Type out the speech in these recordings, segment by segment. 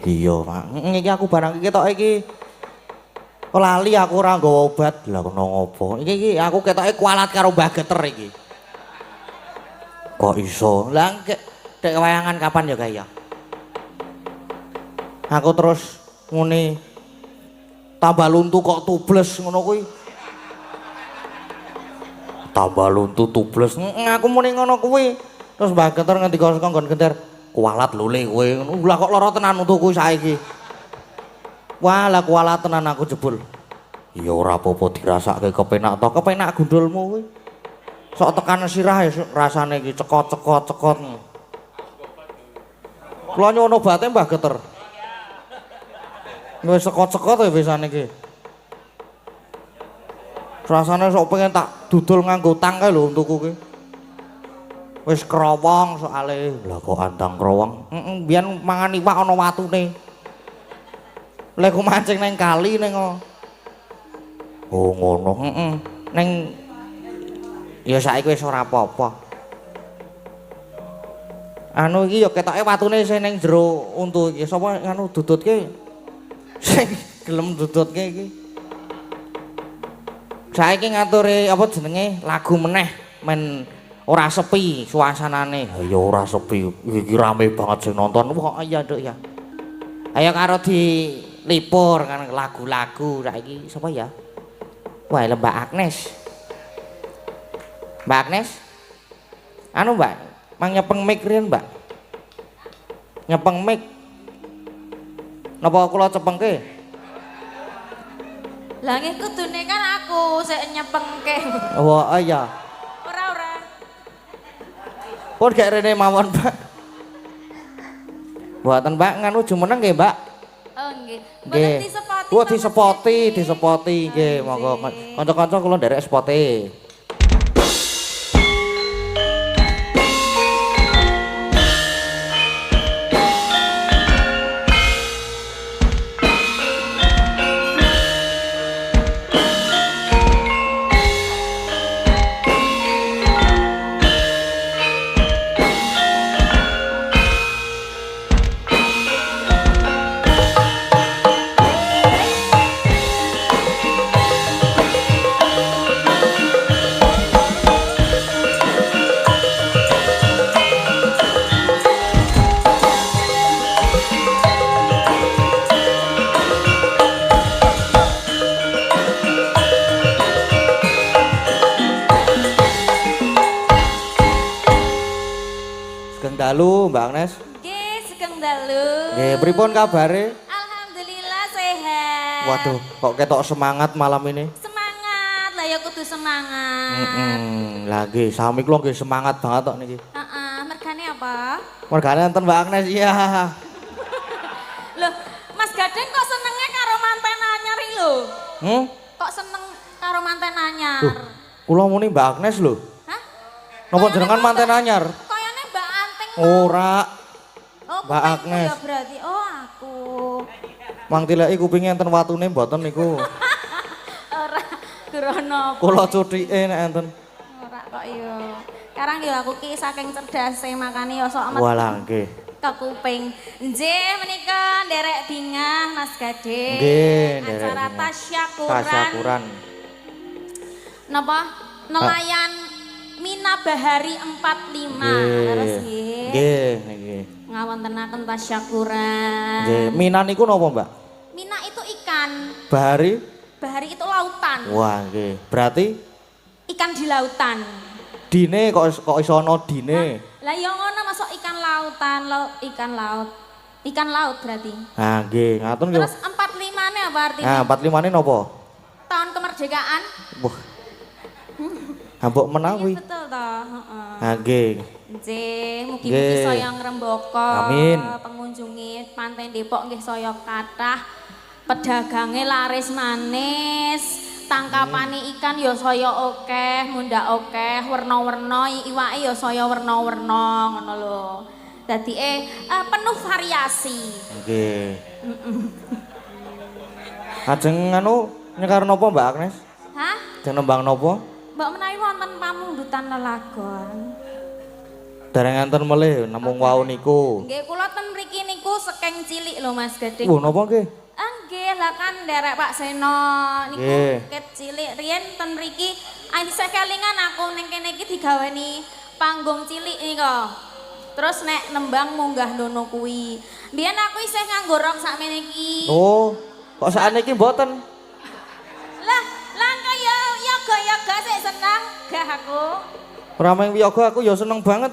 Iya, Pak. Iki aku barang iki ketok iki lali aku ora nggawa obat. Lah kena ngopo? Iki aku ketoke kualat karo Mbah Geter iki. Kok iso? Lah dek wayangan kapan ya kaya? Aku terus muni tambah luntu kok tubles ngono kuwi. Tambah luntu tubles. Aku muni ngono kuwi. Terus Mbah Geter ngendika saka nggon genter, "Kualat lho le kowe." Lah kok lara tenan untuku saiki. Wah, lah kualat tenan aku jebul. Ya ora apa-apa dirasake kepenak to, kepenak gundulmu kuwi. Sok tekan sirah rasane iki cekot-cekot. Kula nyuwun obate Mbah Geter. Wis cekot-cekot ya bisane iki. Rasane sok pengen tak dudul nganggo tang kae lho untukku ki. Wis krowong soale. Lah kok andang krowong? Biyen mangan iwak ana watune. Lek ku mancing ning kali ning oh ngono. Ning ya saiki wis ora apa-apa. Anu iki ya ketoke watune sing ning jero untu iki. Sapa anu dudutke? Sing gelem dudutke iki. Saiki ngaturi apa jenenge lagu meneh men ora sepi suasanane. Ha ya ora sepi. Iki rame banget sing nonton. Wah iya Nduk ya. Ayo karo dilipur kan lagu-lagu saiki sapa ya? Wah, Mbak Agnes. Mbak Agnes? Anu Mbak, mang nyepeng mic riyen Mbak. Nyepeng mic. Napa kula cepengke? Lah nggih kudune kan aku sik nyepengke. Wah, iya. Ora. Pun gak rene mawon, Mbak. Mboten Mbak nganu jumeneng nggih, Mbak. Oh nggih. Nggih. Disepoti. Wah, disepoti nggih, monggo kanca-kanca kula nderek spote. Dalu Mbak Agnes. Nggih, sugeng dalu. Nggih, pripun kabare? Alhamdulillah sehat. Waduh, kok ketok semangat malam ini? Semangat, lah ya kudu semangat. Lagi sami kula nggih semangat banget tok niki. Heeh, mergane apa? Mergane enten Mbak Agnes iya. Loh, Mas Gadeng kok senenge karo manten anyar iki lho? Kok seneng karo manten anyar? Kula muni Mbak Agnes lho. Hah? Napa jenengan manten anyar? Kayane Mbak Anting. Ora. Oh, Mbak Agnes. Ya berarti oh aku. Mang tileki kupinge enten watune mboten niku. Ora grono. Kula cuthike nek enten. Ora kok yo. Sekarang yo aku ki saking cerdase makane yo sok amat. Walah nggih. Ke kuping. Nggih menika nderek bingah Mas Gading. Nggih, nderek acara bingah. tasyakuran. Tasyakuran. Napa? Nelayan Mina Bahari 45. Terus nggih. Nggih, nggih. Ngawontenaken tasyakuran. Nggih, Mina niku napa, Mbak? Mina itu ikan. Bahari? Bahari itu lautan. Wah, nggih. Berarti Ikan di lautan. dine kok iso ana dine? Lah ya ngono masuk ikan lautan, ikan laut. Ikan laut berarti. Nah, nggih, ngaten nggih. Terus 45-ne apa artinya? Nah, 45-ne napa? Tahun kemerdekaan. Wah. Ambok menawi. Iya betul toh, heeh. Nah, nggih. Nggih, mugi-mugi Nggih. saya ngrembaka. Amin. Pengunjungi Pantai Depok nggih saya kathah. Pedagange laris manis. Tangkapane ikan ya saya akeh, mundak akeh, werna-werna, iwake ya saya werna-werna ngono lho. Dadi penuh variasi. Nggih. Ajeng anu nyekar napa Mbak Agnes? Hah? Ajeng nembang napa? Mbak menawi wonten pamungdutan lelagon. Dereng enten melih namung wau niku. Nggih, kula ten mriki niku sekeng cilik lho Mas Gading. Wah, napa nggih? Nggih, lah kan nderek Pak Seno niku Nggih. ket cilik riyen ten mriki saya kelingan aku ning kene iki digaweni panggung cilik nika. Terus nek nembang munggah dono kuwi. Biyen aku isih nganggo rok sakmene iki. Oh, kok sakniki mboten? Lah kaya yoga-yoga sik seneng gah aku. Ora mung yoga aku ya seneng banget.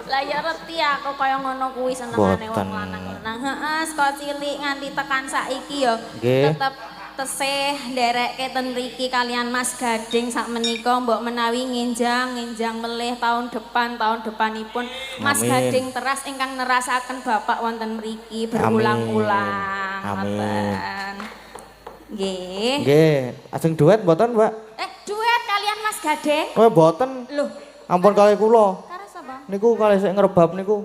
Lah ya reti aku kaya ngono kuwi senengane Boten. wong lanang. Heeh, saka cilik nganti tekan saiki ya Nggih. tetep tesih nderekke ten mriki kalian Mas Gading sak menika mbok menawi ngenjang melih tahun depanipun Mas Amin. Gading teras ingkang nerasaken Bapak wonten mriki berulang-ulang. Amin. Ngoten. Nggih. Nggih, ajeng duet mboten, Mbak? Duet kalian Mas Gading? Oh, mboten. Loh, Ampun kalih kula. karo sapa? Niku kalih sik ngrebab niku.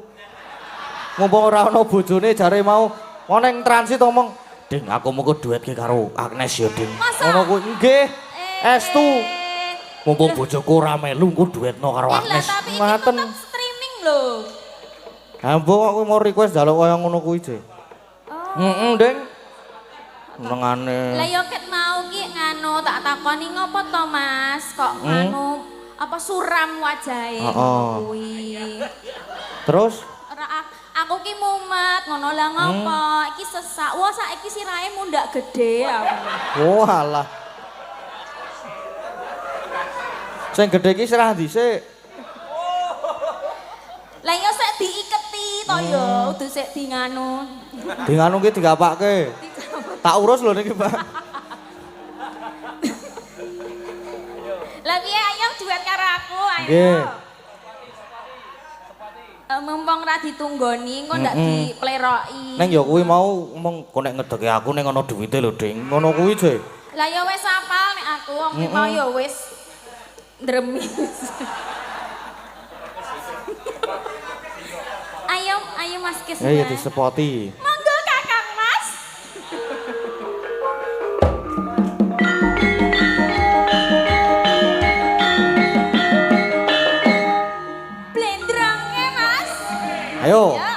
Mumpung ora ana bojone jare mau ning transit omong, "Ding, aku mengko duet ki karo Agnes ya, Ding." Masa? Ngono kuwi. Nggih. Estu. Eh, Mumpung bojoku ora melu engko duetno karo lah Agnes. tapi ini Ngaten. tetep streaming loh. Mbok aku mau request njaluk kaya ngono kuwi, Je. Oh. Heeh, Ding. Senengane. Lah yo ket mau ki nganu tak takoni ngopo to Mas? Kok nganu apa suram wajahe ngono kuwi. Terus Ora aku ki mumet ngono lah ngopo? Iki sesak. Wah saiki sirahe mundak gede aku. walah. Sing gedhe iki serah dhisik. Lah yo sik diiketi to yo, udah sik di nganu. Di nganu ki digapake. Tak urus lho niki, Mbak. Lah piye ayo duet karo aku ayo. Nggih. Mumpung ra ditunggoni engko ndak dipleroki. Neng ya kuwi mau ngomong kok nek ngedeke aku ning ana duwite lho, Ding. Ngono kuwi, Je. Lah ya wis apal nek aku wong ki mau ya wis ndremis. Ayo Mas Kis. Ya disepoti. Monggo Kakang Mas. Blendrongnya Mas. Ayo. Ya.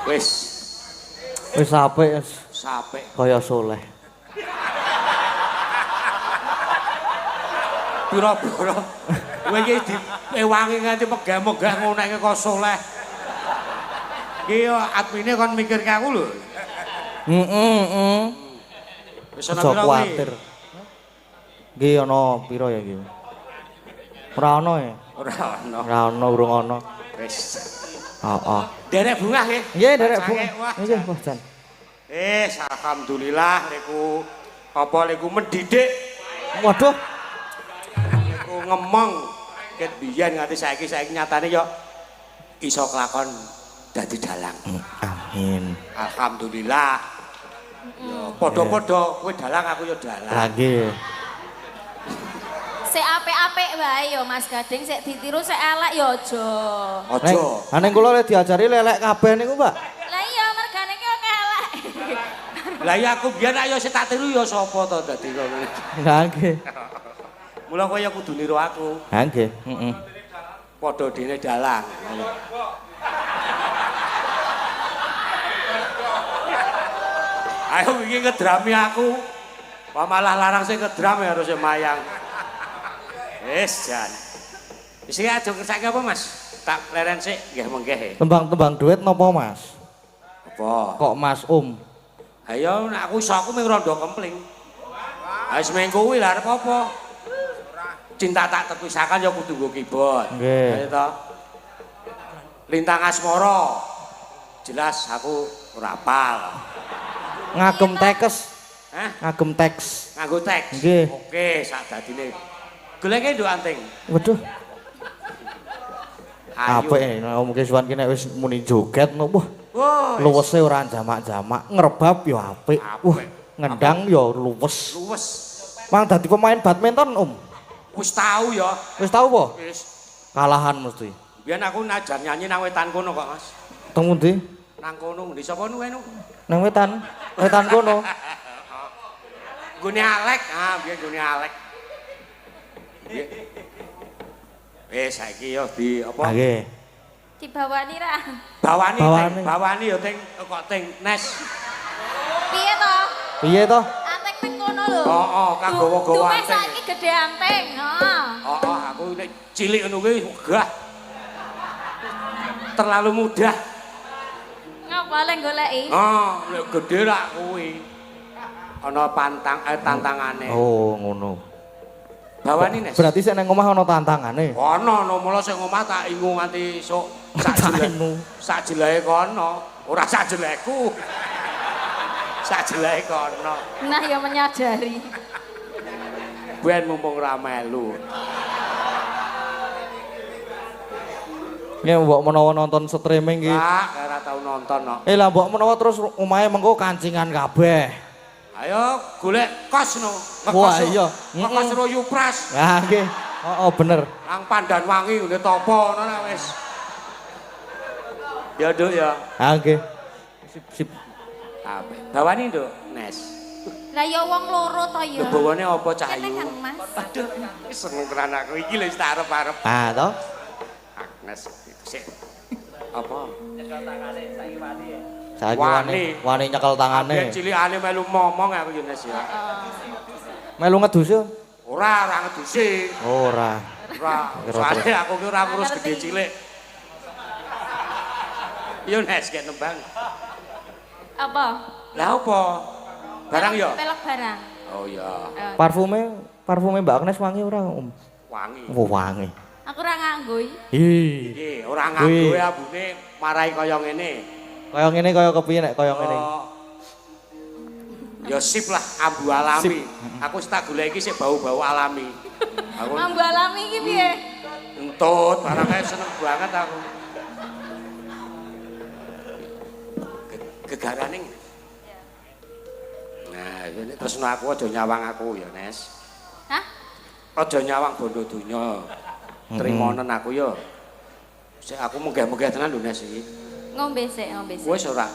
Wis Wis apik sapek. kaya soleh. Pira-pira. Kowe iki diewangi nganti megah-megah ngonekke kok soleh. Iki yo admine kon mikirke aku lho. Heeh. Wis ana Aja pira kuwatir. Nggih ana pira ya iki? Ora ana ya? Ora ana. Ora ana urung ana. Wis. Heeh. Derek bunga nggih. Nggih, derek Bu. Wah. Nggih, Mas Jan. Alhamdulillah niku apa niku mendidik, Waduh, niku ngemong ket biyen nganti saiki nyatane yo iso kelakon dadi dalang. amin. Alhamdulillah. Yo padha-padha kowe dalang aku yo dalang. Lah nggih. Sik apik-apik wae yo Mas Gading, sik ditiru sik elek yo aja. Aja. Ning kula le diajari lelek kabeh niku, Mbak. Lah iya mergane ki oke elek. Lah ya aku biyen ayo sing tak tiru ya sapa to dadi ngono. Lah nggih. Mula kowe ya kudu niru aku. Ha nggih, heeh. Padha dene dalang. Ayo iki ngedrami aku. Wah malah larang sing ngedram ya harus mayang. Wis jan. Wis iki aja kersake apa Mas? Tak leren sik nggih menggih. Tembang-tembang duit napa, Mas? Apa? Kok Mas Ayo nek aku iso aku mung rondo kempling. Ha seminggu kuwi lha arep apa? Cinta tak terpisahkan ya kudu nggo keyboard. Nggih. Ayo to. Lintang asmara. Jelas aku ora apal. Ngagem tekes. Hah? Ngagem teks. Nganggo teks. Nggih. Oke, sak dadine. Goleke nduk anting. Waduh, Ayo. apik mungkin suwan ki nek wis muni joget nopo. Wah, Luwese ora jamak-jamak, ngrebab ya apik. Wah, ngendang ya luwes. luwes. Mang dadi pemain badminton, Wis tau ya. Wis tau apa? Wis. Kalahan mesti. Biyen aku najan nyanyi nang wetan kono kok, Mas. Teng pundi? Nang kono, ndi sapa nu enu? Nang wetan. Wetan kono. Gune Alek, biyen gune Alek. Nggih. Saiki yo di apa? Ha nggih. Dibawani ra. Bawani, Bawani. bawani yo ting kok ting nes. Piye to? Piye to? Anteng ning kono lho. Oh, kang gowo-gowo Duwe anteng. saiki gedhe anteng. Heeh. Aku nek cilik ngono kuwi wegah. Terlalu mudah. Ngapa le goleki? Nek gedhe rak kuwi. Ana tantangane. Oh, ngono. Bawani nes. Berarti sik nang omah ana tantangane. Ana mula sing omah tak ingu nganti sok sak ingu. Sak jelahe kono, ora sak jeleku. Sak jelahe kono. Nah ya menyadari. Ben mumpung ora melu. Ya mbok menawa nonton streaming iki. Lah, ora tau nonton kok. Lah mbok menawa terus omahe mengko kancingan kabeh. Ayo golek kos no. Wah, iya. Ngekos royu pras. Lah nggih. Heeh, bener. Nang Pandanwangi ngene topo ngono nek wis. Ya, Nduk ya. Ha nggih. Sip. Apik. Bawani, Nduk, Nes. Lah ya wong loro to ya. Bawane apa Kene Cahyu? kan Mas. Aduh, wis seneng tenan aku iki lho wis tak arep-arep. Ah, to. Agnes sik. Apa? Saiki Wani. wani nyekel Biyen tangane. cilikane melu momong aku ya Nes ya. Melu ngedus yo? Ora ngedusi. Ora. Ora. Soale aku ki ora ngurus gede cilik. Yo Nes gek nembang. Apa? Lah apa? Barang yo? Pelek barang. Oh iya. Parfume Mbak Agnes wangi ora, Om? Wangi. Oh, wangi. Aku ora nganggo. Ih. Nggih, ora nganggo ambune marai kaya ngene. Kaya ngene kaya kepiye nek kaya ngene? Ya sip lah, ambu alami. Aku wis tak goleki sik bau-bau alami. Aku Ambu alami iki piye? entut, barang kae seneng banget aku. Gegarane. Nah, ini tresno aku aja nyawang aku ya, Nes. Hah? Aja nyawang bondo donya. Trimonen aku ya. Sik aku munggah-munggah tenan lho Nes iki. Ngombe sik, ngombe sik. Wis ora.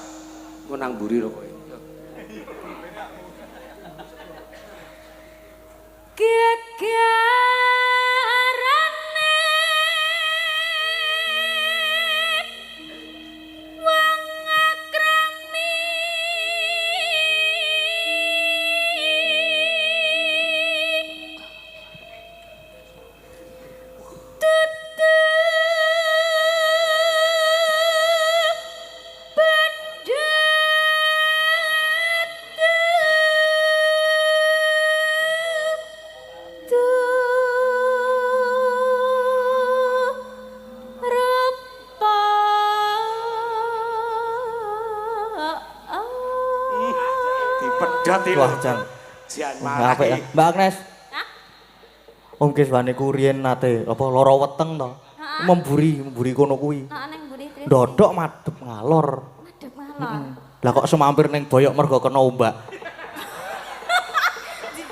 Ku nang mburi lho kowe. Gegarane wong pedhot iki. Wah, Jan. Jan Apik ya. marah. Mbak Agnes. Hah? Om Kiswane ku riyen nate apa lara weteng to. Heeh. Memburi kono kuwi. Heeh ning mburi Tris. Ndodok madhep ngalor. Madhep ngalor. Lah kok semampir ning boyok mergo kena ombak.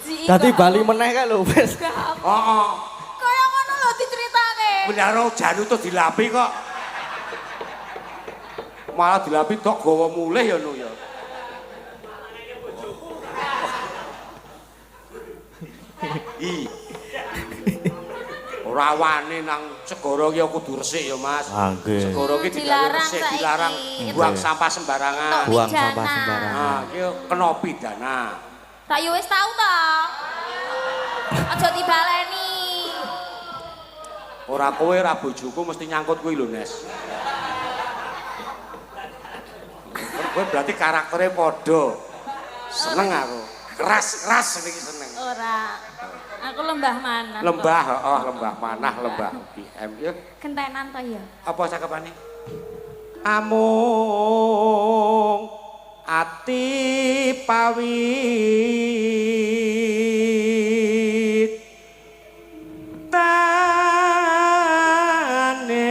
Jijik. Dadi bali meneh kae lho wis. Heeh. Kaya ngono lho diceritake. Benar janu tuh dilapi kok. Malah dilapi tok gawa mulih ya no ya. I. Ora wani nang segara ki kudu resik ya, Mas. Ah, nggih. Segara ki Dilarang resik, saiki. dilarang buang sampah sembarangan. Tok Buang pidana. sampah sembarangan. Nah, ki kena pidana. Tak yo wis tau to. Aja dibaleni. Ora kowe ora bojoku mesti nyangkut kuwi lho, Nes. Kowe berarti karakternya padha. Seneng aku. Keras iki seneng. Ora. Aku lembah manah. Lembah, oh lembah manah, lembah BM. Yuk, Gentenan to ya. apa cakepane? Amung ati pawit tane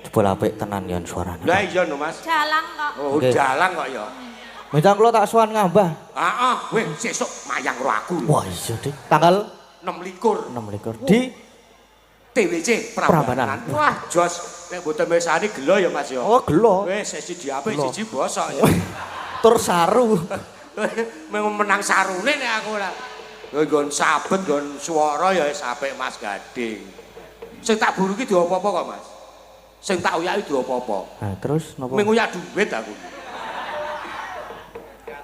Jebul apik tenan yon suarane. lah iya no Mas. Jalang kok. Oh, Oke. dalang kok ya. Mencang kula tak sowan ngambah. Heeh, weh sesuk mayang karo aku. Wah, iya Dik. Tanggal 26 26 di TWC Prambanan. Prambanan. Wah, jos nek mboten mesani gelo ya Mas ya. Oh, gelo. Weh sesi diapik Gelo. siji bosok ya. Tur saru. Menang sarune nek aku ora. Nggon sabet, nggon swara ya wis apik Mas Gading. Sing tak buru ki diopo-opo kok Mas. Sing tak uyaki diopo-opo. Nah, terus napa? Ming uyak duit aku.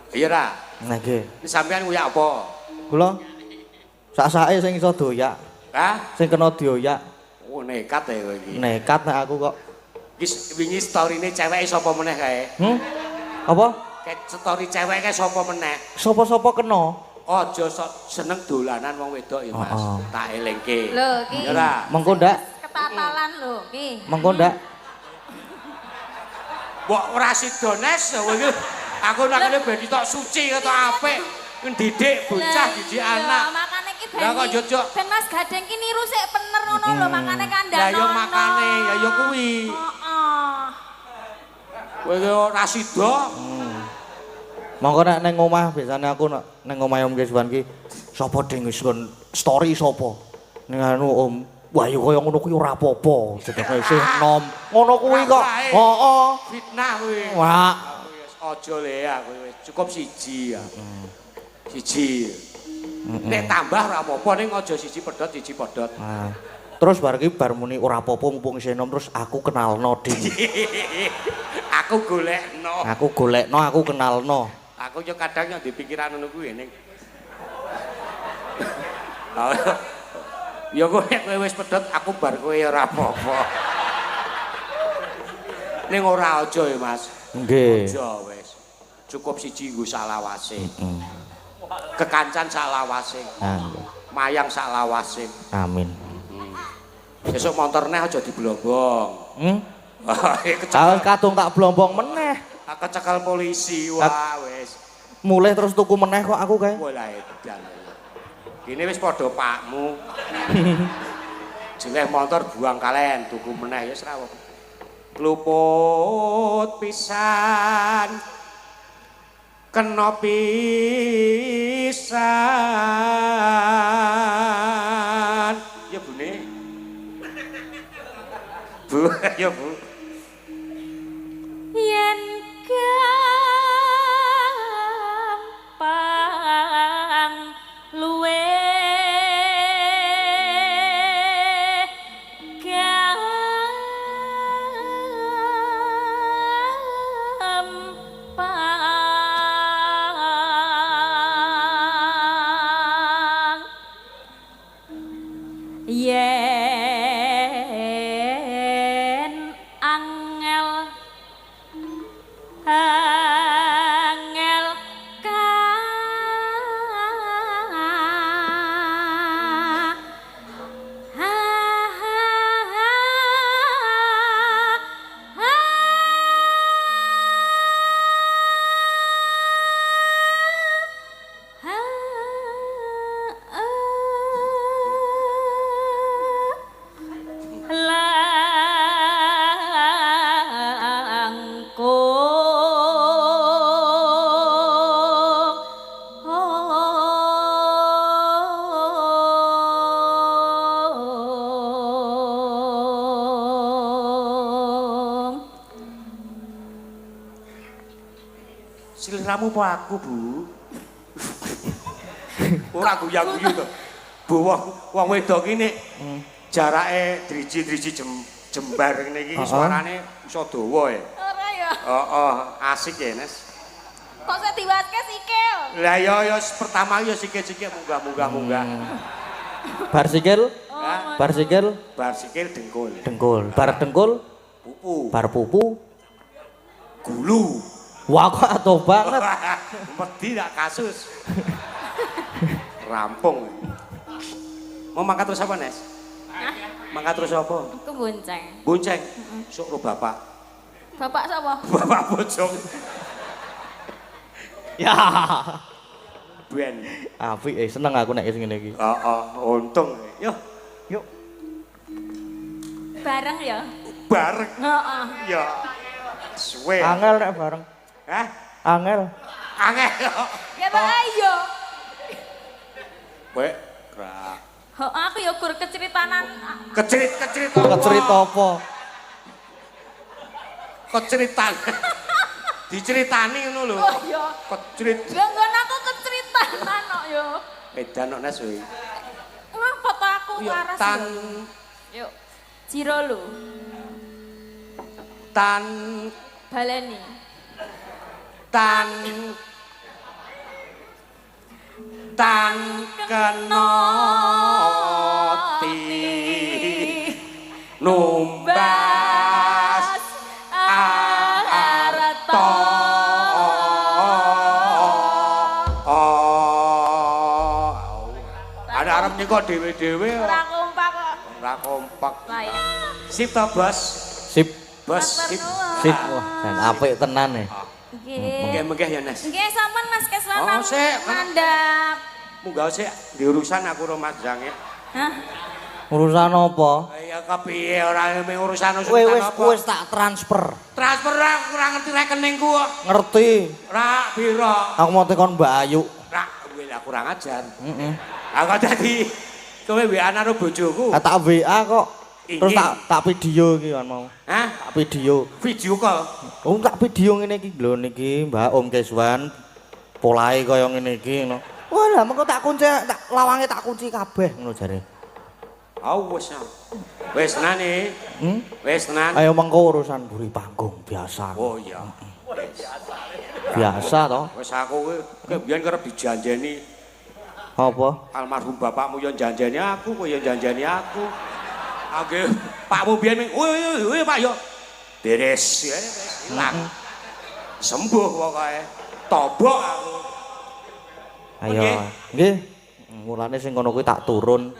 Iya ra. Nah, nggih. Ini sampean uyak apa? Kula sak-sake sing iso doyak, Hah? sing kena dioyak. Oh nekat ya kowe iki. Nekat nek aku kok. Iki wingi storine ceweke sapa meneh kae? Apa? Kayak story ceweke sapa meneh? Sapa-sapa kena? Aja sok seneng dolanan wong wedok ya Mas. Heeh. Tak elingke. Lho, iki Ya ra. Mengko ndak? ketatalan lho iki. Mengko ndak? Mbok ora sida Nes kowe iki. Aku nak kene ben tok suci ketok apik. Ndidik bocah, didik anak. Makane iki ben. Lah kok jojok? Ben Mas Gadeng ki niru sik bener ngono lho, makane kandhane. Lah ya makane, ya kuwi. Heeh. Kowe iki ora sida. Mongko nek ning omah biasane aku nek ning omahe Om Kiswan ki sapa ding wis kon story sapa? Ning anu Om, wah ya kaya ngono kuwi ora apa-apa. Jenenge sih nom. Ngono kuwi kok. Heeh. Fitnah kuwi. Wah, Wis aja le aku wis cukup siji ya. Siji. Nek tambah ora apa-apa ning aja siji pedhot siji pedhot. nah. Terus bar iki bar muni ora apa-apa mumpung isih nom terus aku kenalno ding. Aku golekno. Aku golekno, aku kenalno. Aku yo kadang yo di pikiran ngono kuwi ning. Ya kowe nek kowe wis pedhot aku bar kowe ora apa-apa. Ning ora aja ya Mas. Nggih. Aja wis. Cukup siji nggo salawase. Kekancan salawase. Nah, nggih. Mayang salawase. Amin. Besok motor neh aja diblombong. Kalau kadung tak blombong meneh. Kecekel polisi wah wis. Mulai terus tuku meneh kok aku kae. Wala edan. Kene wis padha pakmu. Jeleh motor buang kalen tuku meneh ya wis ra apa. Luput pisan. Kena pisan. Ya Bune. Bu, ya Bu. Yen gampang luwe gampang yen angel angel Seliramu apa aku, Bu? Ora guyu-guyu to. Bu wong wedok iki nek jarake driji-driji jembar ngene iki suarane iso dawa ya. Ora ya. Heeh, asik ya, Nes. Kok saya diwatke sikil? Lah ya pertama ya sikil-sikil munggah. Bar sikil, bar sikil, Bar sikil dengkul. dengkul. Bar dengkul, Pupu. bar pupu. Gulu. Wah kok atuh banget. Wedi tak kasus. Rampung. Mau mangkat terus apa, Nes? Mangkat terus apa? Aku bonceng. Bonceng. Sok ro bapak. Bapak sapa? Bapak bojong. Ya. Ben. Apik seneng aku nek sing ngene iki. Heeh, untung. Yo, Yuk. Bareng ya? bareng. Heeh. Ya. Suwe. Angel nek bareng. Hah? Angel. Angel. Ya Pak ayo. Wek, kra. Heeh, aku ya gur keceritanan. Kecerit. Kecerita apa? Keceritan. Diceritani ngono lho. Oh iya. Kecerit. Ya nggon aku keceritanan kok ya. Edan kok Nes we. Ngapa ta aku Yo waras tan ya? Yuk. Jiro lu. tan Baleni. tan tan kenoti numbas arto ada arep nyekok dhewe-dhewe Ora kompak kok. ora kompak. Lah ya. Sip to, Bos? Sip, Bos, Matur sip. nuwun. sip. Wah, dan apik tenan nih. Nggih. Mengke-mengke ya, Nes. Nggih sampean Mas Keslan. Oh, sik. Mandap. Munggah sik di urusan aku karo Mas Jang ya. Hah? Urusan apa? Ya kepiye ora urusan Wis tak transfer. Transfer ora ngerti rekeningku kok. Ngerti. Ra piro? Aku mau tekan Mbak Ayu. Ra kowe lah kurang ajar. Heeh. Aku dadi kowe WA karo bojoku. Tak WA kok. Terus Iki. tak video iki kan mau. Hah? Tak video. Video call. Tak video ngene iki lho niki Mbak Om Keswan. Polahe kaya ngene iki ngono. Wah, lah mengko tak kunci tak lawange tak kunci kabeh ngono jare. Wis. Wis tenan nih. Wis tenan. Ayo mengko urusan buri panggung biasa. Oh iya. Biasa toh. Wis aku kowe biyen kerep dijanjeni Apa? almarhum bapakmu yo janjeni aku, kowe yo janjeni aku. Oke, Pakmu biyen woi Pak yo. Beres ya, hilang. Sembuh pokoke. Tobok aku. Ayo. Nggih. Mulane sing ngono kuwi tak turun.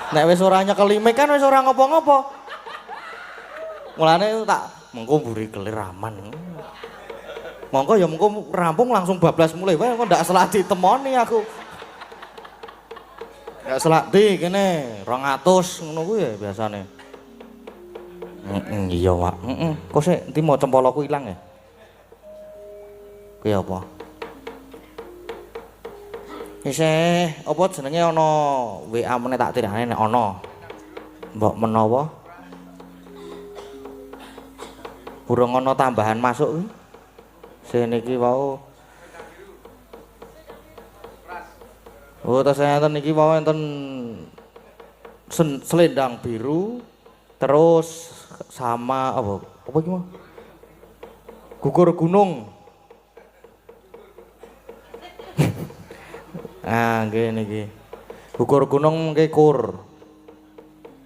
Nek wis ora nyekel imik kan wis ora ngopo-ngopo. Mulane tak mengko mburi kelir aman. Mongko ya mengko rampung langsung bablas mulai wae kok ndak salah ditemoni aku. Ndak salah di kene 200 ngono kuwi ya biasane. Iya, Pak. Kok sik enti mau cempolaku ilang ya? Kuwi apa? Isih apa jenenge ana WA meneh tak tirane nek ana. Mbok menawa burung ana tambahan masuk kuwi. Sing niki wau. Oh, terus enten niki wau enten selendang biru terus sama apa iki mau? Gugur gunung. Ah, nggih niki. Gugur gunung nggih kur.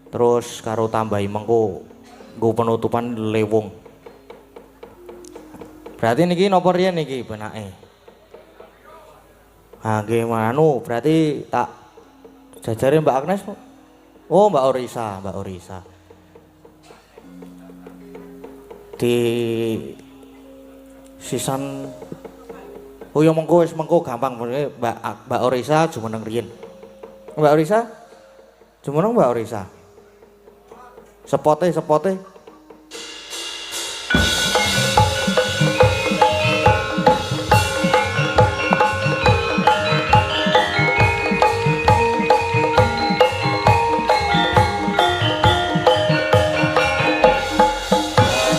Terus karo tambahi mengko nggo penutupan lewung. Berarti niki napa riyen niki benake? Ah, nggih manu, berarti tak jajare Mbak Agnes. Oh, Mbak Orisa, Mbak Orisa. Di sisan oh ya mengko wis mengko gampang Mbak Orisa jumeneng riyen. Mbak Orisa? Jumeneng Mbak Orisa. Sepote.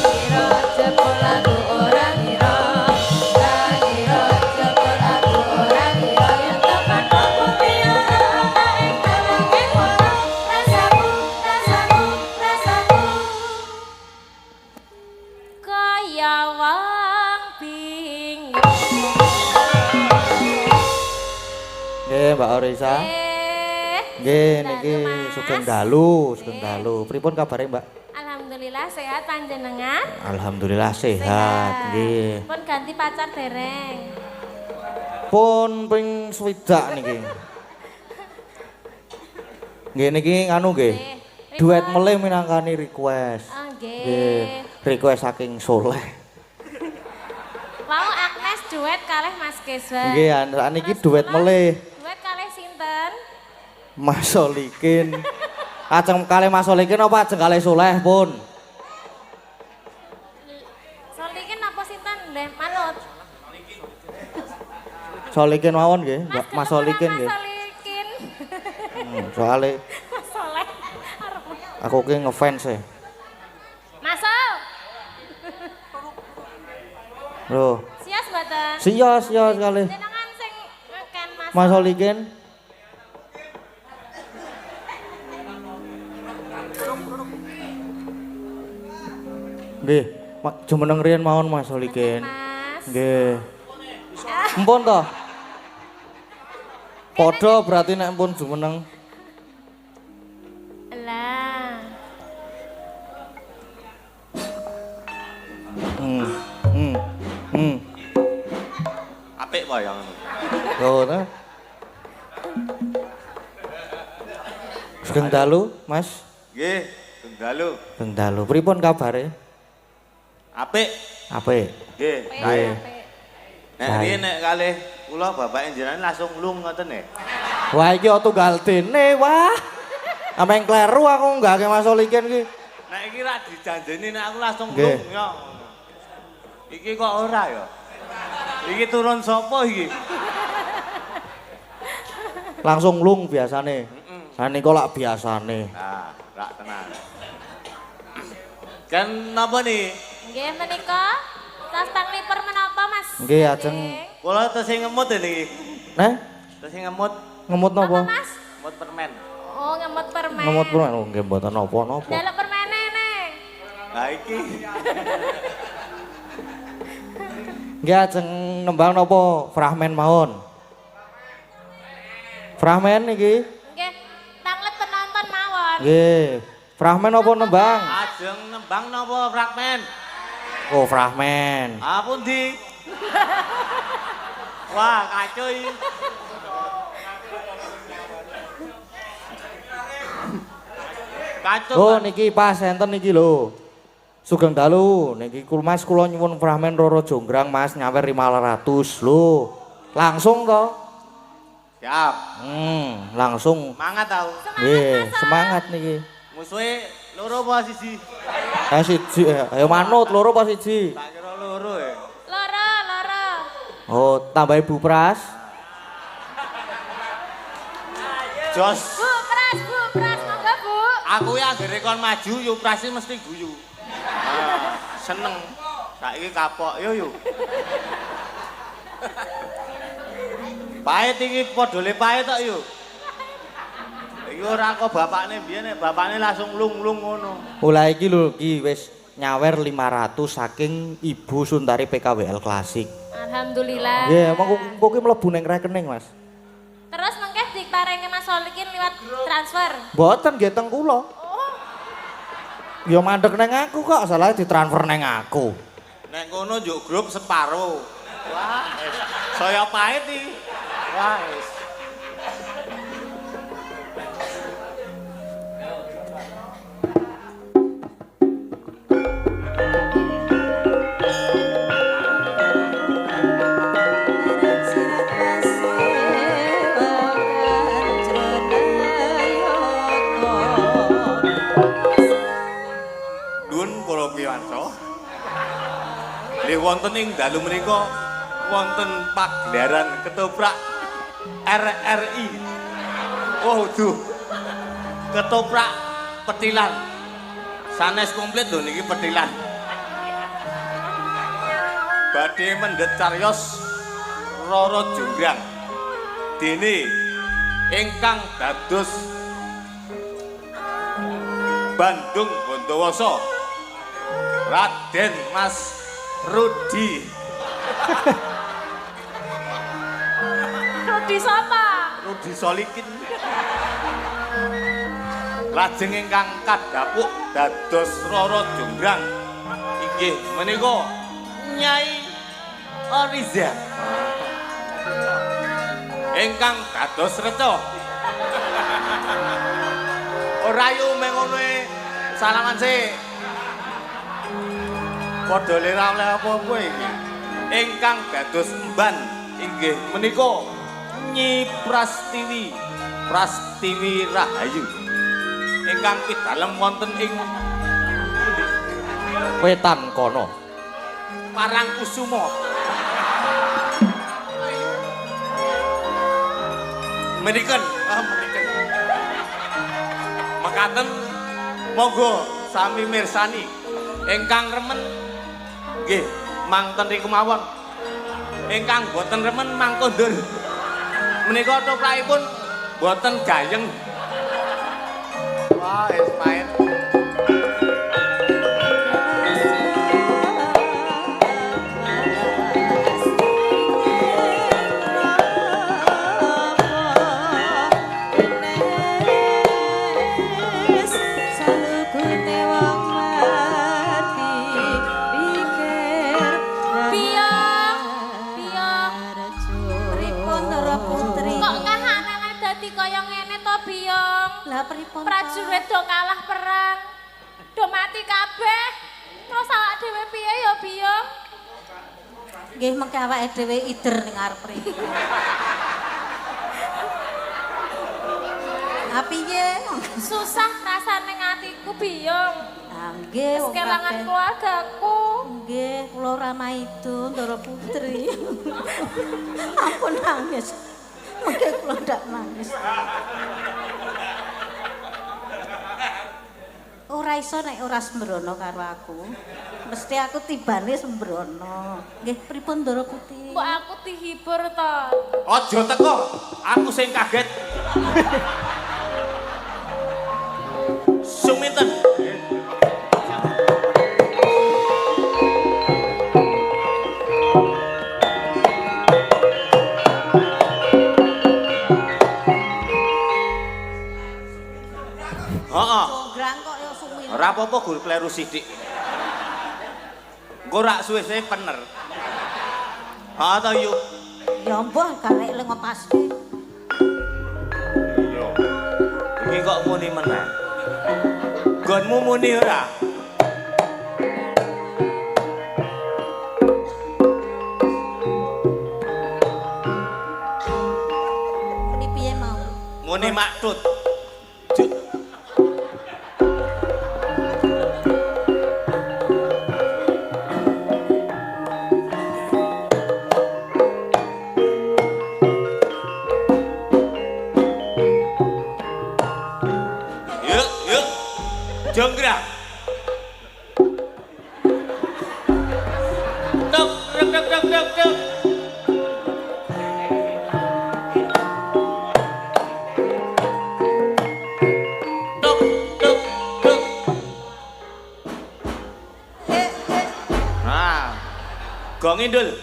Kira jebolan Mbak Orisa. Nggih niki sugeng dalu, sugeng dalu. Pripun kabare Mbak? Alhamdulillah sehat panjenengan. Alhamdulillah sehat. Nggih. Pun ganti pacar dereng. Pun ping swidak niki. Nggih niki anu nggih. Duet melih minangkani request. Nggih. Request saking Soleh. Mau Agnes duet kalih Mas Keswa. Nggih, niki duet melih. Duet kalih sinten? Mas Solikin. Ajeng kalih Mas Solikin apa ajeng kalih Soleh pun? Solikin apa sinten? Nggih, manut. Solikin mawon nggih, Mas Solikin nggih. Mas Solikin. Soale Mas Soleh. aku ki ngefans e. Masuk. Loh, Sias mboten? sios sekali. Jenengan sing ngeken Mas. Mas Solikin. Nggih, jumeneng riyen mawon Mas Solikin. Mas. Nggih. Empun to? Padha berarti nek empun jumeneng. Lah. Apik wae yang ngono. Yo ta. Sugeng dalu, Mas. Nggih, dalu. Sugeng dalu. Pripun kabare? Apik. Apik. Nggih, Nggih. nek riyen nek kalih kula bapak jenengan langsung lung ngoten nggih. Wah iki tunggal dene wah. Ameng kleru aku nggake Mas Solikin iki. Nek iki ra dijanjeni nek aku langsung Nggih. lung ya. Iki kok ora ya? Iki turun sapa iki? Langsung lung biasane. Lah niku lak biasane. Nah, rak tenan. Kan napa nih? Nggih menika tas tangliper menapa Mas? Nggih ajeng. Kula tesih ngemut niki. Neh, Tesih ngemut, ngemut napa? Mas? ngemut permen. Oh, ngemut permen. Ngemut permen. Oh nggih mboten napa-napa. Jaluk permene neng. Lah iki. Nggih ajeng nembang napa fragmen mawon. Fragmen iki. Nggih, tanglet penonton mawon. Nggih. Fragmen apa nembang? Ajeng nembang napa fragmen? Oh, fragmen. Ah pundi? Wah, kacau iki. Kacau. Oh Pak. niki pas enten niki lho. Sugeng dalu niki Mas kula nyuwun fragmen Roro Jonggrang Mas nyawer 500 lho. Langsung to? Siap. Langsung. Semangat tau. Nggih, semangat niki. Musuhe loro apa siji? Siji, ayo manut loro apa siji? Tak kira loro ya. Loro. Oh, tambah Ibu Pras. Jos. Bu, pras, monggo Bu. Aku ya anggere kon maju yo prasi mesti guyu. Ah, seneng. Saiki kapok yo. Pahit iki padha le pahit tok yo. Iki ora kok bapakne biyen nek bapakne langsung lung-lung ngono. Mulai iki lho iki wis nyawer 500 saking Ibu Suntari PKWL Klasik. Alhamdulillah. Nggih, mengko ki mlebu ning rekening, Mas. Terus mengke diparingi Mas Solikin liwat transfer. Mboten nggih teng kula. Ya mandek neng aku kok, salah ditransfer neng aku. Nek ngono njuk grup separo. Wah, saya pahit iki. Wah, wis. Wonten ing dalu menika wonten pagelaran ketoprak RRI. Oh, duh. Ketoprak petilan. Sanes komplit lho niki petilan. Badhe mendhet cariyos Roro Jonggrang. Dene ingkang dados Bandung Bondowoso. Raden Mas Rudi. Rudi sapa? Rudi Solikin. Lajeng ingkang kadhapuk dados Roro Jonggrang inggih menika Nyai Oriza. Ingkang dados reca. Ora yu mengono salaman sih. Padha lera oleh apa-apa iki. Ingkang dados emban inggih menika Nyi Prastiwi Rahayu. Ingkang pidalem wonten ing Wetan kono. Parangkusumo. Meniken, meniken. Mekaten monggo sami mirsani ingkang remen nggih mangten riku mawon. Ingkang boten remen mangkondur. Menika toprakipun boten gayeng. Wah, es main. Prajurit do kalah perang, do mati kabeh. Terus awak dhewe piye ya, Biyong? Nggih mengke awake dhewe ider ning arep mriki. Piye? Susah rasane atiku, Biyong. Ah nggih wong kelangan kabeh. Keluargaku. Nggih, kula Ramaido Ndara Putri. Ampun nangis. Mengke kula ndak nangis. Ora iso nek ora sembrono karo aku. Mesti aku tibane sembrono. Nggih, pripun Ndara Putri? Mbok aku dihibur to. Aja teko, aku sing kaget. Suminten. Heeh. Jonggrang kok ya sumin. Ora apa-apa gur kleru sithik. Engko rak suwe-suwe pener. Ha ta yuk. Ya mbah garek le ngepaske. Iya. Iki kok muni meneh. Gonmu muni ora? Muni piye mau? Muni maktut. Jonggrang. Duk, duk, duk, duk, duk, duk. Duk, duk, duk. Nah, gong indul.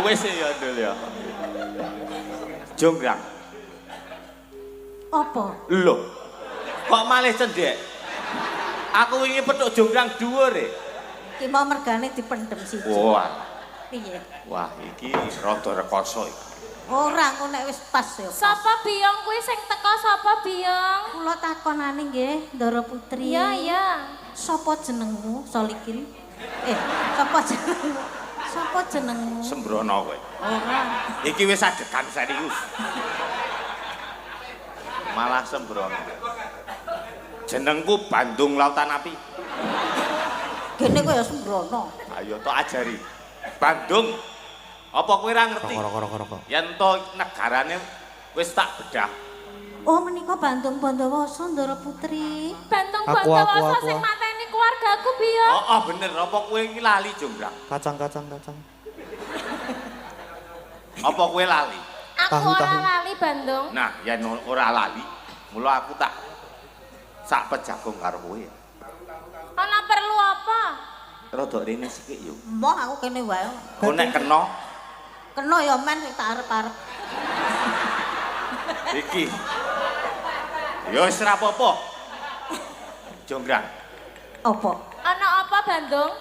Wis ya ndul ya. Jonggrang. Apa? Lho. Kok malih cendhek? Aku wingi petuk jonggrang dhuwur e. Ki mau mergane dipendhem siji. Wah. Piye? Wah, iki rada rekoso iki. Ora engko nek wis pas ya. Sapa Biyong kuwi sing teko sapa Biyong? Kula takonane nggih, Ndara Putri. Iya, iya. Sapa jenengmu, Solikin? Sapa jenengmu? Sapa jenengmu? Sembrono kowe. Ora. Iki wis adegan serius. Malah sembrono. Jenengku Bandung Lautan Api. Gene kok ya sembrono. Ayo tok ajari. Bandung. Apa kowe ora ngerti? Rokok. Yen to negarane wis tak bedah. Oh menika Bandung Bondowoso Ndara Putri. Bandung Aku. Bondowoso sing mateni keluargaku Biyong. Oh, bener. Apa kowe iki lali jonggrang? Kacang. Apa kowe lali? Aku ora Tahu. lali Bandung. Nah, yen ora lali, mula aku tak sak pejagung karo kowe. Ana perlu apa? Rada rene sithik yo. Moh aku kene wae. Kok nek kena Kena ya men tak arep-arep. Iki. Ya wis ora apa-apa. Jonggrang. Apa? Ana apa Bandung?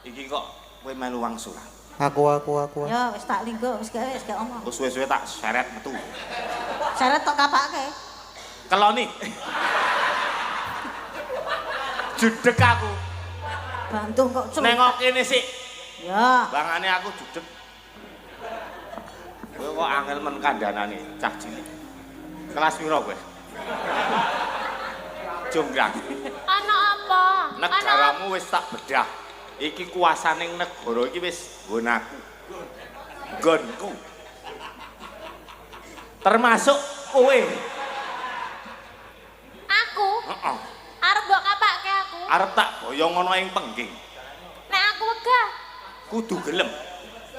Iki kok kowe melu wangsul. Aku. Ya wis tak linggo, wis gak omong. Wis suwe-suwe tak seret metu. Syarat tok kapake. Keloni. Judeg aku. Bandung kok cuma. Nengok kene sik. Ya. Bangane aku judeg. Kowe kok angel men kandhanane cah cilik. Kelas piro kowe? Jonggrang. Ana apa? Negaramu wis tak bedah. Iki kuasaning negara iki wis nggon aku. Nggonku. Termasuk kowe. Aku? Heeh. Arep mbok kapake aku? Arep tak boyong ana ing pengging. Nek aku wegah. Kudu gelem.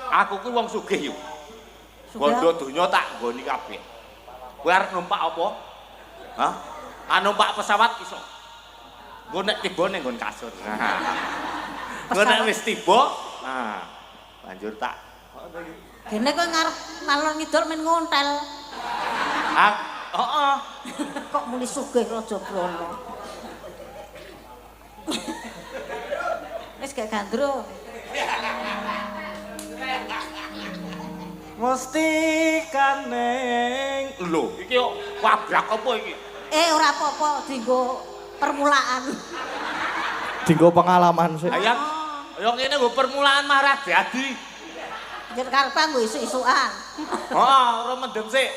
Aku ku wong sugih yo. Bondo donya tak nggoni kabeh. Kowe arep numpak apa? Hah? Numpak pesawat iso. Nggo nek tiba ning nggon kasur. Nggo nek wis tiba, banjur tak. Gene kowe ngarep ngalor ngidul men ngontel. Heeh. Kok muni sugih Raja Brana. Wis gak gandrung. Mesti kaneng. Lho, iki kok wabrak apa iki? Ora apa-apa dienggo permulaan. Dinggo pengalaman sih. Ayang, ya ngene nggo permulaan marah dadi. Yen karepe nggo isuk-isukan. Ora mendem sik.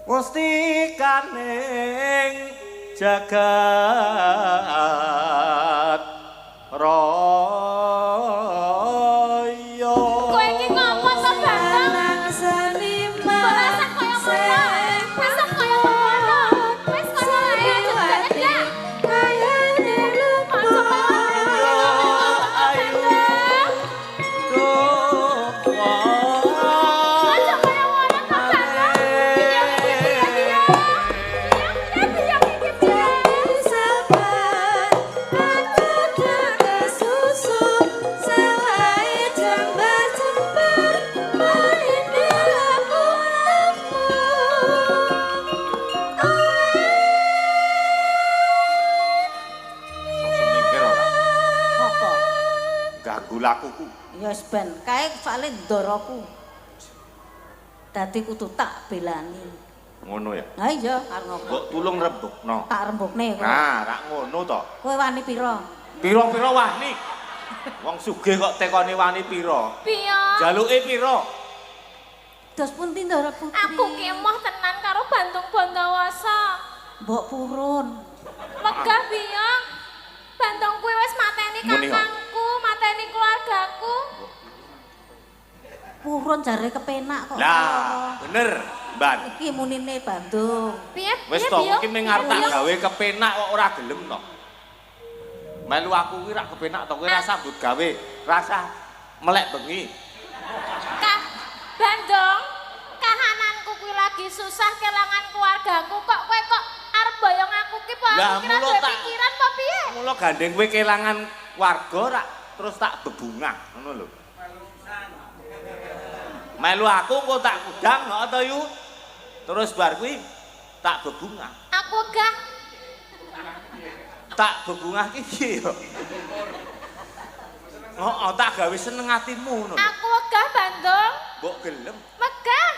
Mesti kaneng jagat raya. Kowe iki ngomong to Bandung? Berasa kaya ngono. Besok kaya ngono. Wis kaya ae jedak. Kaya dulu aja kaya ngono to Bandung. Semingkir ora Apa? ganggu lakuku. Ya wis ben, kae soalé ndoroku. Dadi kudu tak belani. Ngono ya. Ha iya, arep ngopo? Mbok tulung rembukno. Tak rembukne kowe. Nah, rak ngono to. Kowe wani pira? Pira-pira wani. Wong sugih kok tekone wani pira? Piye? Jaluke pira? Dos pundi Ndara Putri? Aku ki emoh tenan karo Bandung Bondowasa. Mbok purun. Megah Biyong. Bandung kuwi wis mateni Muni kok. kakangku, mateni keluargaku. Purun jare kepenak kok. Lah, bener, Mbak. Iki munine Bandung. Piye? Wis Piye, to, Biyong? iki mung arep tak gawe kepenak kok ora gelem to. Melu aku kuwi rak kepenak to, kowe ra sambut gawe, rasa melek bengi. Kah, Bandung, kahananku kuwi lagi susah kelangan keluargaku kok kowe kok arep boyong aku ki po Lah, aku kira mulo duwe tak- pikiran po piye? Mula gandeng kowe kelangan warga rak terus tak bebungah, ngono lho. Melu aku kok tak kudang kok to yu. Terus bar kuwi tak bebungah. Aku gah Tak bebungah ki piye yo? Oh, tak gawe seneng atimu ngono. lho. aku wegah Bandung. Mbok gelem Megah.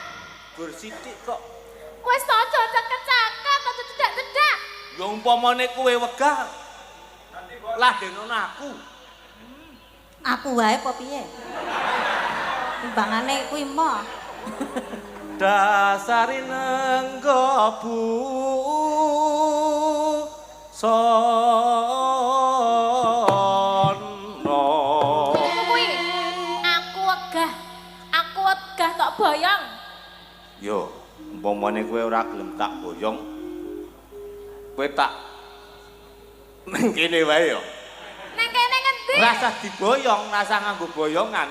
gur sithik kok. Wis to aja cekak-cekak aja cedak-cedak. Ya umpamane kowe wegah ladenono aku. Aku wae apa piye? Timbangane kuwi moh. Dasari nenggobu sono. Kuwi aku wegah tok boyong. Yo, umpamane kowe ora gelem tak boyong, kowe tak nang kene wae yo. Neng kene ngendi? Rasa diboyong, rasa nganggo boyongan.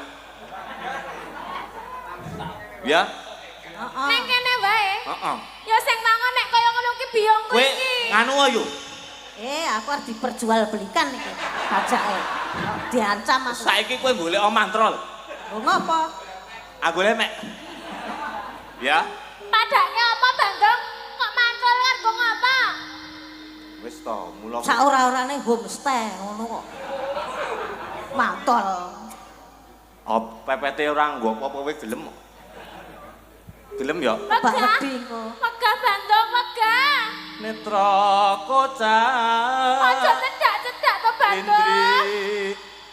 Ya, Heeh. Neng kene wae. heeh. Ya sing mangon nek kaya ngono ki biyongku Kowe iki. nganu ayo. Aku harus diperjualbelikan iki. Pajake. Diancam aku. Saiki kowe golek omah trol. Lho ngopo? Aku golek mek Ya. Padake apa Bandung? Kok mantul karo ngapa? Wis to, mula. Sak ora-orane homestay ngono kok. Mantol. Oh, PPT ora nggo apa-apa kowe gelem. Gelem ya? Bak Megah. wedi kok. Megah Bandung, megah. Netra kocak. Aja cedak-cedak to Bandung.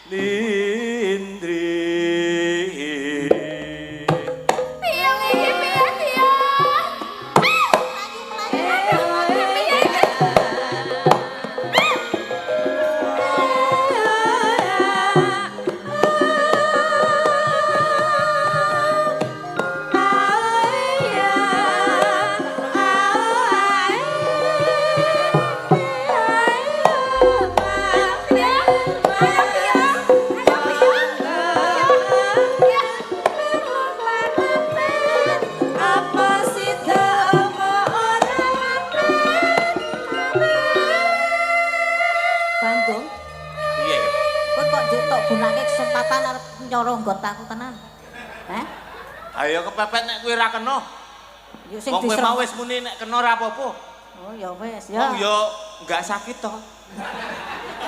Lindri. Piyong iki piye piyong? Bandung, Piye? kowe kok njuk tok gunake kesempatan arep nyoro nggot aku tenan. Ayo kepepet nek kowe ora kena. Yo sing Wong kowe diserang. mau wis muni nek kena ora apa-apa. Oh ya wis Wong ya. yo enggak sakit to.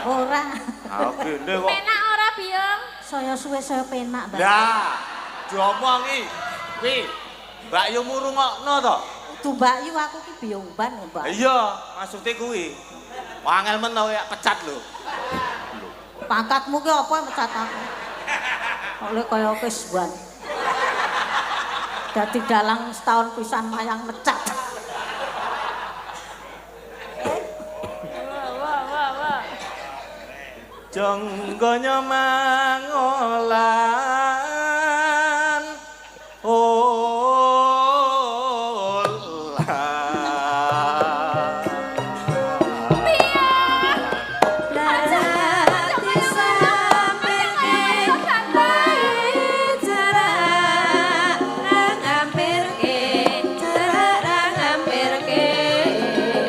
Ora. Ah gene kok. Penak ora Piyong? Saya suwe saya penak, Mbak. Lah, diomongi. Kuwi Mbak Yu murungokno to. Duh Mbak Yu aku ki biomban ya, Mbak. Iya, maksude kuwi. Wangel men to ya pecat lho. Pangkatmu ki apa mecat aku? Oleh kaya keswan. Dadi dalang setahun pisan mayang mecat. Jonggonya mangolan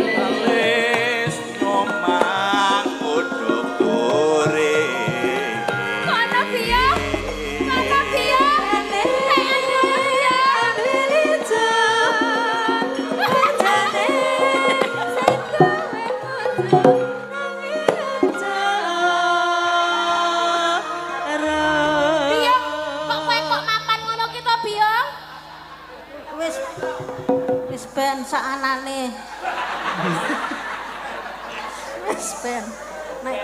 Alis nyomang uduk dure. Kono Piyong? Kono Piyong? Sayang dulu Piyong. Piyong, kok kowe kok mapan ngono ki to Piyong? Wis wis ben sakanane. Wis ben nek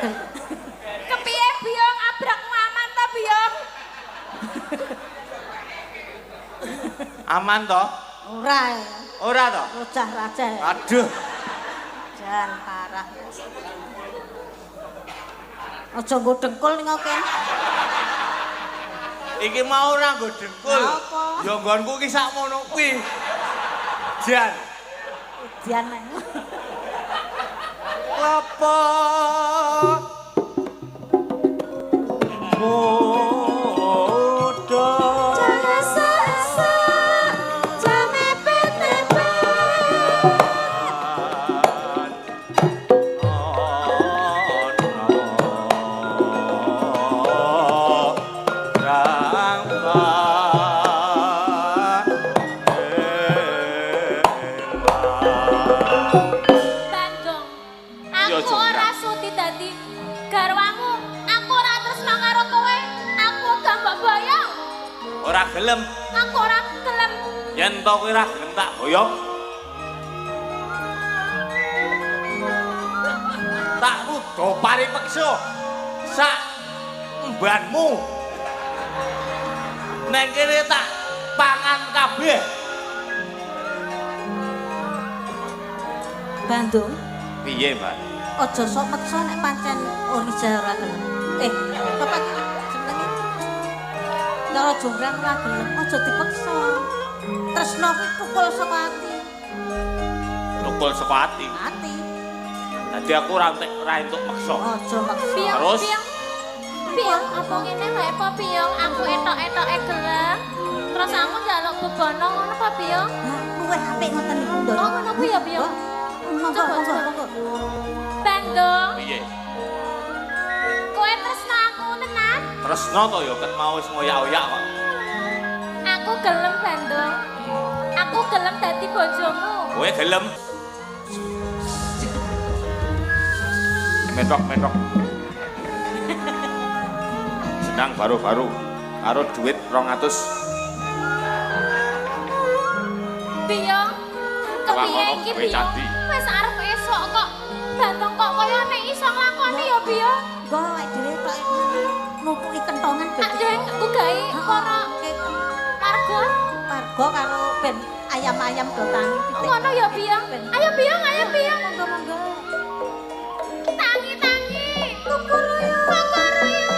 Kepiye Piyong abrakmu aman to Piyong? Aman to? ora ya. Ora to? Rocah raja. Aduh. Jan parah. Aja nggo dengkul ning oke. Iki mau ora nggo dengkul. Lha apa? Ya nggonku ki sakmono kuwi. Jan. Jan nek. Apa muda Bandung. Iya, Aku Jonggrang. ora sudi dadi garwamu. Aku ora tresno karo kowe. Aku gak mbok boyong. ora gelem. Aku ora gelem. Yen to kowe ora gelem tak boyong. Tak rudo paripeksa sak mbanmu. Neng kene tak pangan kabeh. Bandung. Piye, Mbak? Aja sok meksa nek pancen Orija ora gelem. Bapak jenenge karo Jonggrang ora gelem, aja dipeksa. Tresno kuwi tukul saka ati. Tukul saka ati. Ati. Dadi aku ora entuk maksa. Aja maksa. Piyong, Terus? Piyong. Piyong, apa ngene wae apa Piyong? Aku etok-etoke gelem. Terus aku njaluk bebono ngono apa Piyong? Lah, luwih apik ngoten niku, Ndoro. Oh, ngono kuwi ya, Piyong? Monggo, monggo, monggo. Bandung, Piye? kowe tresno aku tenan? Tresno to ya ket mau wis ngoyak-oyak kok. Aku gelem Bandung. gelem dadi bojomu. Kowe gelem. Metok. Senang baru-baru karo duit 200. Biyong, kepiye iki kowe Biyong? candi. Wis arep esuk kok. Bantong kok kaya nek iso nglakoni ya Biyong. Go awake dhewe tok numpuki kentongan ben. Tak deng ku gawe para warga. Margo karo ben ayam-ayam do tangi pitik. Ngono ya Biyong. Ayo Biyong. Monggo. Tangi. Kokoroyo. Kokoroyo.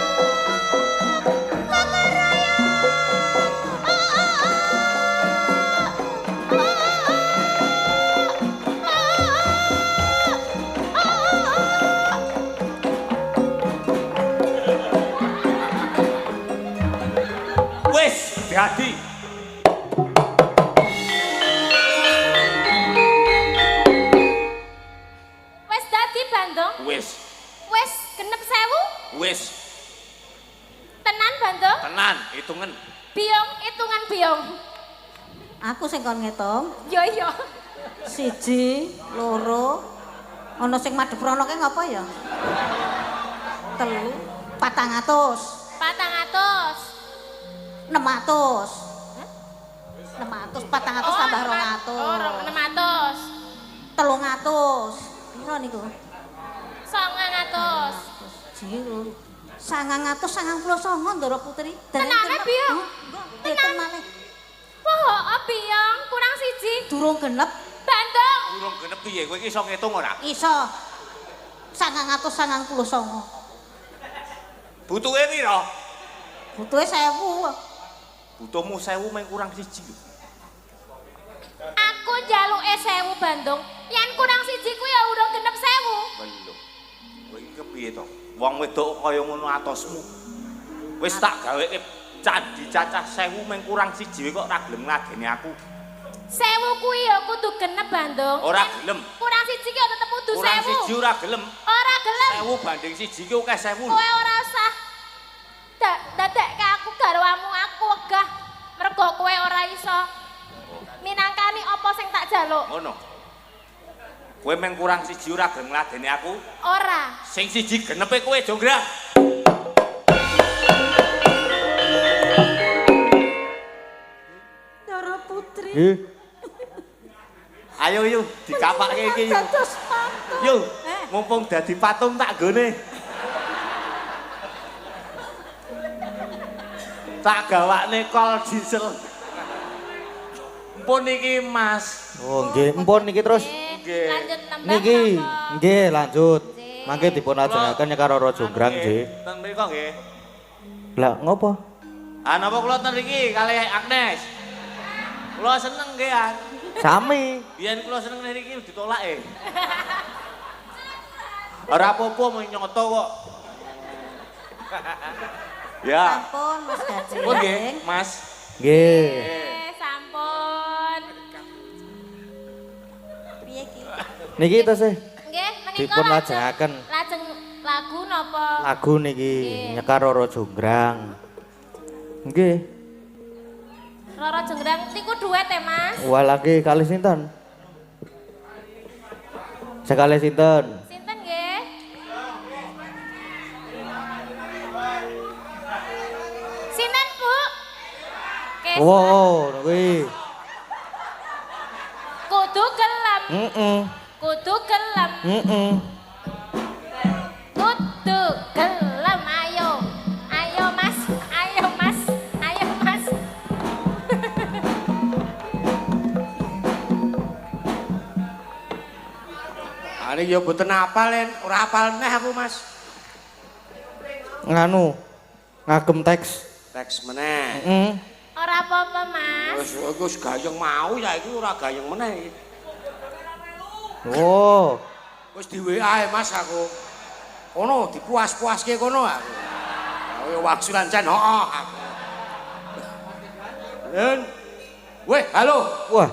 Wis dadi. Wis dadi Bandung. Wis. Wis genep 1000. Wis. Tenan Bandung. Tenan hitungan. Biyong, hitungan Biyong. Aku sing kon ngitung. Yo yo. 1, 2, ana sing madhep rono ki ngapa ya? 3, 400, 400. 600. 600, 400 tambah 200. Oh, 600. 300. Piro niku? 900. Jiro. 999 Ndara Putri. Tenane, Biyo? Tenan malih. Poho Biyong, kurang siji. Durung genep Bandung. Durung genep piye kowe iki iso ngitung ora? iso 999. Butuhe piro? Butuhe 1000. Butuhmu 1000 mung kurang siji. Aku njaluke 1000 Bandung. Yen kurang siji ku ya urung genep 1000. Belum. Kowe iki kepiye to? Wong wedok kaya ngono atosmu. Wis tak gaweke candi cacah 1000 mung kurang siji kok ora gelem ngladeni aku. 1000 kuwi ya kudu genep Bandung. Ora Yen gelem. Kurang siji ki ya tetep kudu 1000. Kurang siji ora gelem. Ora gelem. 1000 banding siji ki akeh 1000. Kowe ora usah dadekke aku garwamu, aku wegah mergo kowe ora iso minangkani apa sing tak jaluk. Ngono. Kowe mung kurang siji ora gelem ngladeni aku. Ora. Sing siji genepe kowe Jonggrang. Ndara Putri. Nggih. Ayo yuk dikapake iki yuk. Dados patung. Yuk, mumpung dadi patung tak gone. Tak gawakne kol diesel. Mpun iki Mas. Oh nggih, empun niki terus. Nggih. Lanjut nembang Niki napa? nggih lanjut. Mangke dipun ajengaken karo Ro Jonggrang nggih. Ten mriko nggih. Lah ngopo? Ah napa kula ten mriki kalih Agnes. Kula seneng nggih an. Sami. Biyen kula seneng niki ditolake. Ora apa-apa mung nyoto kok. Ya. Sampun Mas Gajeng. Pun nggih, Mas. Nggih. Sampun. Piye ki? Niki tesih Nggih, menika dipun lajengaken lajeng lagu napa? lagu niki Nggih. nyekar Ro Jonggrang. Nggih. Roro Jonggrang niku duet ya, Mas? Wah lagi kali sinten? Sekali sinten? Sinten nggih? Sinten, Bu? Kes. Wow, kuwi. Kudu gelem, kudu gelem, kudu gelem, ayo. Ayo, Mas. Ayo, Mas. Ayo, Mas. Ani ya mboten apal len, ora apal neh aku, Mas. Nganu ngagem teks. Teks meneh. Ora apa-apa, Mas. Wis gayeng mau saiki ora gayeng meneh. Oh, Wis di WA Mas aku. Kono dipuas-puaske kono aku. Kowe waksulan jan hooh aku. Len. Weh, halo. Wah.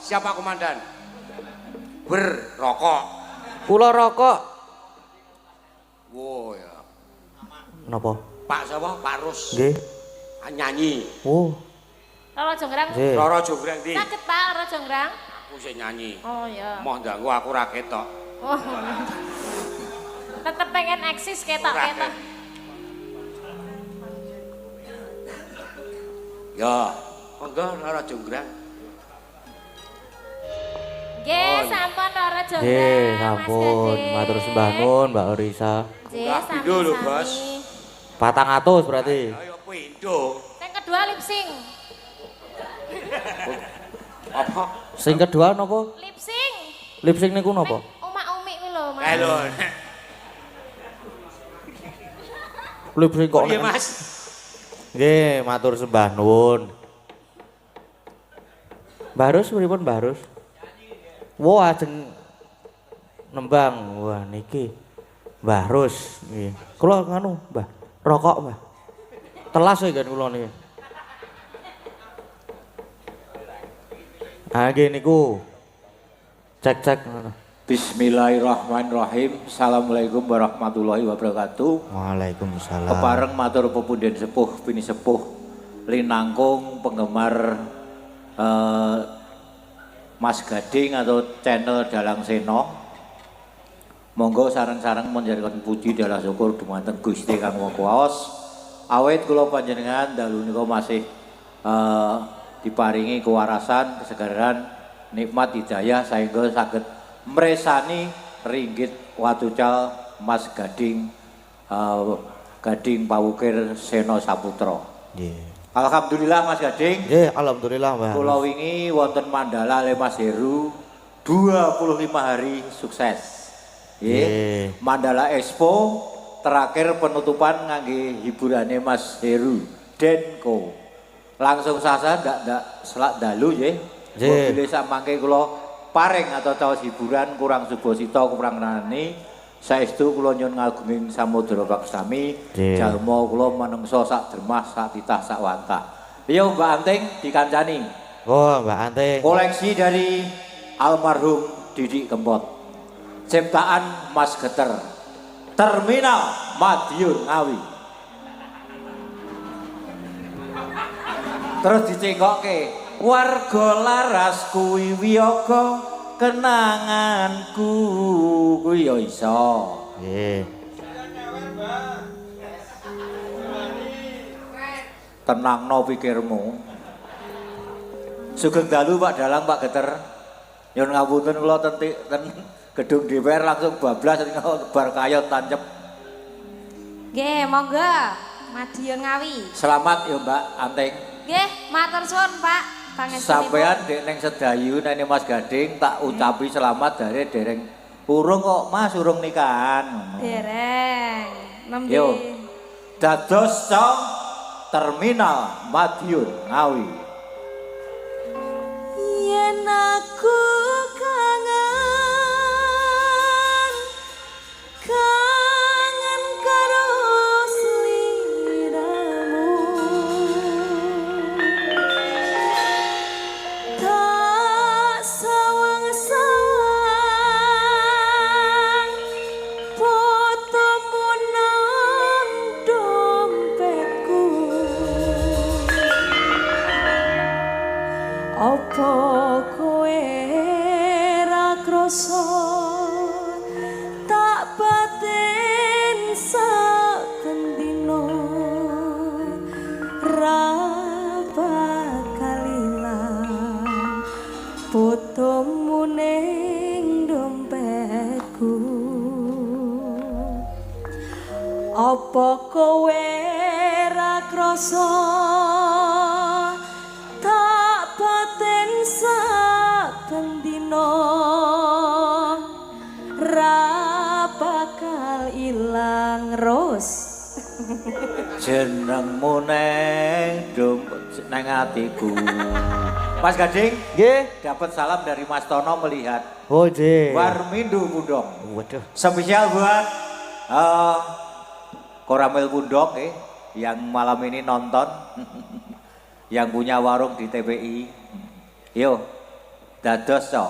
Siapa komandan? Berrokok. kula rokok. Wo ya. Napa? Pak sapa? Pak Rus. Nggih. Nyanyi. Oh, Roro Jonggrang. Nggih. Roro Jonggrang ndi? Saged Pak Roro Jonggrang. Aku sing nyanyi. Oh iya. Moh ndanggu aku ra ketok. Oh. Tetep pengen eksis ketok-ketok. Ya, monggo Roro Jonggrang. Nggih, sampun Roro Jonggrang. Nggih, sampun. Matur sembah nuwun Mbak Orisa. Nggih, Enggak, pindho lho, Bos. sami-sami. 400 berarti. Ayo pindho. Yang kedua lip sync. Apa? Sing kedua napa? Lip sync. Lip sync niku napa? Umak-umik kuwi lho, Mas. Halo. Lip sync kok. Iya, Mas. Nggih, matur sembah nuwun. Barus pripun Barus? Wah, ajeng nembang. Wah, niki Barus nggih. Kula nganu, Mbah. Rokok, Mbah. Telas ya kan kula niki. Ah, nggih niku. Cek-cek ngono. Bismillahirrahmanirrahim. Assalamualaikum warahmatullahi wabarakatuh. Waalaikumsalam. Kepareng matur pepunden sepuh bini sepuh linangkung penggemar Mas Gading atau channel Dalang Seno. Monggo sareng-sareng menjadikan puji dalah syukur dumateng Gusti Kang Maha Kuwaos. Awit kula panjenengan dalu nika masih diparingi kewarasan, kesegaran, nikmat hidayah sehingga saged mresani ringgit watucal Mas Gading Gading Pawukir Seno Saputra. Nggih. Alhamdulillah Mas Gading. Nggih, alhamdulillah, Mbah. Kula wingi wonten Mandala le Mas Heru 25 hari sukses. Nggih. Mandala Expo terakhir penutupan ngangge hiburane Mas Heru Denko. Langsung sasa ndak selak dalu nggih. Nggih. Mobil sak mangke kula paring atau caos hiburan kurang subosita kurang nani. Saestu kula nyuwun ngagunging samudra Paksami. Nggih. Jalma kula manungsa sak dermah sak titah sak wantah. Iya Mbak Anting dikancani. Oh, Mbak Anting. Koleksi dari almarhum Didik Kempot. Ciptaan Mas Geter. Terminal Madiun Ngawi. Terus dicengkokke, warga laras kuwi wiyaga kenanganku kuwi ya iso. Nggih. Tenangno pikirmu. Sugeng dalu Pak Dalang Pak Geter. Nyuwun ngapunten kula ten gedung DPR langsung bablas bar kayot tancep. Nggih, monggo. Madiun Ngawi. Selamat ya Mbak Anting. Nggih, matur suwun Pak. Pangestunipun. Sampean dek neng Sedayu nene Mas Gading tak ucapi selamat dari dereng urung kok Mas urung nikahan. Dereng. Nembe. Yo. Dados Cong Terminal Madiun Ngawi. Yen aku kangen karo sliramu tak sawang-sawang fotomu nang dompetku. Apa kowe ra krasa tak batin saben dina ra bakal ilang fotomu ning dompetku. Apa kowe ra krasa saben dina ra bakal ilang ros. Jenengmu neng neng atiku. Mas Gading, Nggih. dapat salam dari Mas Tono melihat Oh, nggih. Warmindo Pundong. Waduh. Spesial buat Koramil Pundong yang malam ini nonton, yang punya warung di TPI. Yo, dados so.